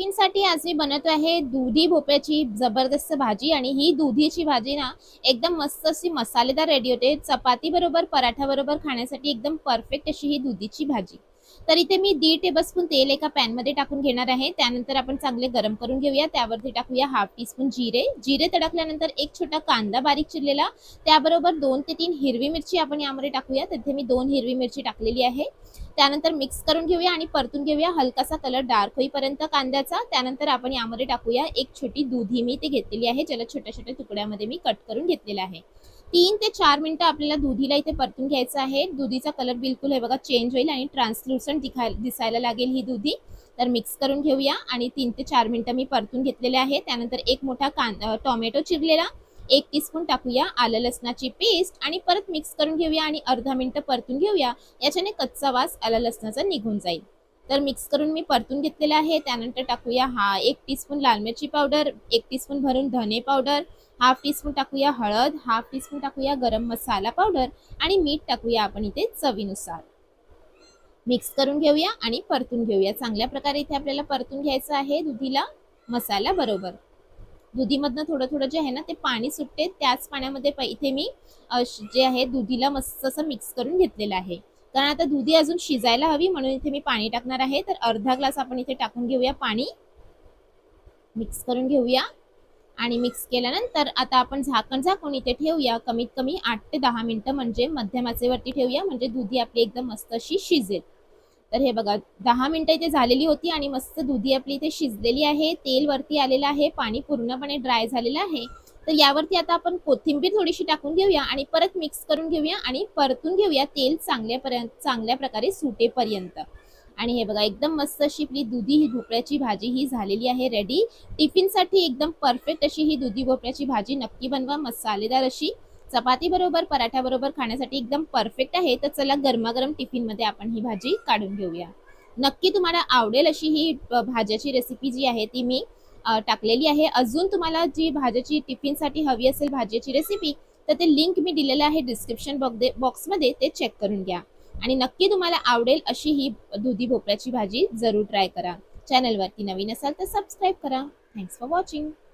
टिफिनसाठी आज मी बनवतो आहे दुधी भोपळ्याची जबरदस्त भाजी आणि ही दुधीची भाजी ना एकदम मस्त अशी मसालेदार रेडी होते. चपाती बरोबर पराठा बरोबर खाण्यासाठी एकदम परफेक्ट अशी ही दुधीची भाजी. तर इथे मी 1.5 टेबलस्पून तेल एका पॅन मध्ये टाकून घेणार आहे. त्यानंतर आपण चांगले गरम करून घेऊया. त्यावरती टाकूया हाफ टीस्पून जिरे. जिरे तडकल्यानंतर एक छोटा कांदा बारीक चिरलेला, त्याबरोबर 2 ते 3 हिरवी मिरची आपण यामध्ये टाकूया. तिथे मी 2 हिरवी मिरची टाकलेली आहे. त्यानंतर मिक्स करून घेऊया आणि परतून घेऊया हलकासा कलर डार्क होईपर्यंत कांद्याचा. त्यानंतर आपण यामध्ये टाकूया एक छोटी दुधी मी ते घेतलेली आहे, ज्याला छोट्या छोट्या तुकड्यामध्ये मी कट करून घेतलेला आहे. 3 ते 4 मिनिटं आपल्याला दुधीला इथे परतून घ्यायचं आहे. दुधीचा कलर बिलकुल हे बघा चेंज होईल आणि ट्रान्सलुसंट दिसायला लागेल ही दुधी. तर मिक्स करून घेऊया आणि 3 ते 4 मिनिटं मी परतून घेतलेले आहे. त्यानंतर एक मोठा टोमॅटो चिरलेला, 1 टीस्पून टाकूया आलं लसणाची पेस्ट आणि परत मिक्स करून घेऊया आणि अर्धा मिनिट परतून घेऊया. याच्याने कच्चा वास आलं लसणाचा निघून जाईल. तर मिक्स करून मी परतून घेतलेला आहे. त्यानंतर टाकूया 1 टीस्पून लाल मिरची पावडर, 1 टीस्पून भरून धने पावडर, हाफ टीस्पून टाकूया हळद, हाफ टीस्पून टाकूया गरम मसाला पावडर आणि मीठ टाकूया आपण इथे चवीनुसार. मिक्स करून घेऊया आणि परतून घेऊया. चांगल्या प्रकारे इथे आपल्याला परतून घ्यायचं आहे दुधीला मसाला बरोबर. दुधीमधनं थोडं थोडं जे आहे ना ते पाणी सुटते, त्याच पाण्यामध्ये इथे मी जे आहे दुधीला मस्त असं मिक्स करून घेतलेलं आहे. कारण आता दुधी अजून शिजायला हवी म्हणून इथे मी पाणी टाकणार आहे. तर अर्धा ग्लास आपण इथे टाकून घेऊया पाणी. मिक्स करून घेऊया आणि मिक्स केल्यानंतर आता आपण झाकून इथे ठेवूया कमीत कमी 8 ते 10 मिनिटं, म्हणजे मध्यम आचेवरती ठेवूया, म्हणजे दुधी आपली एकदम मस्त अशी शिजेल. तर हे बघा 10 मिनिटं इथे झालेली होती आणि मस्त दुधी आपली इथे शिजलेली आहे. तेल वरती आलेलं आहे, पाणी पूर्णपणे ड्राय झालेलं आहे. तर यावरती आता आपण कोथिंबीर थोडीशी टाकून घेऊया आणि परत मिक्स करून घेऊया आणि परतून घेऊया तेल चांगल्या प्रकारे सुटेपर्यंत. आणि हे बघा एकदम मस्त अशी आपली दुधी भोपळ्याची भाजी ही झालेली आहे रेडी. टिफिनसाठी एकदम परफेक्ट अशी ही दुधी भोपळ्याची भाजी नक्की बनवा. मसालेदार अशी चपाती बरोबर पराठा बरोबर खाण्यासाठी एकदम परफेक्ट आहे. तर चला गरमागरम टिफिन मध्ये आपण ही भाजी काढून घेऊया. नक्की तुम्हाला आवडेल अशी ही भाज्याची रेसिपी जी आहे ती मी टाकलेली आहे. अजून तुम्हाला जी भाज्याची टिफिनसाठी हवी असेल भाज्याची रेसिपी, तर ते लिंक मी दिलेलं आहे डिस्क्रिप्शन बॉक्समध्ये, ते चेक करून घ्या. आणि नक्की तुम्हाला आवडेल अशी ही दुधी भोपळ्याची भाजी जरूर ट्राय करा. चॅनलवरती नवीन असाल तर सबस्क्राईब करा. Thanks for watching.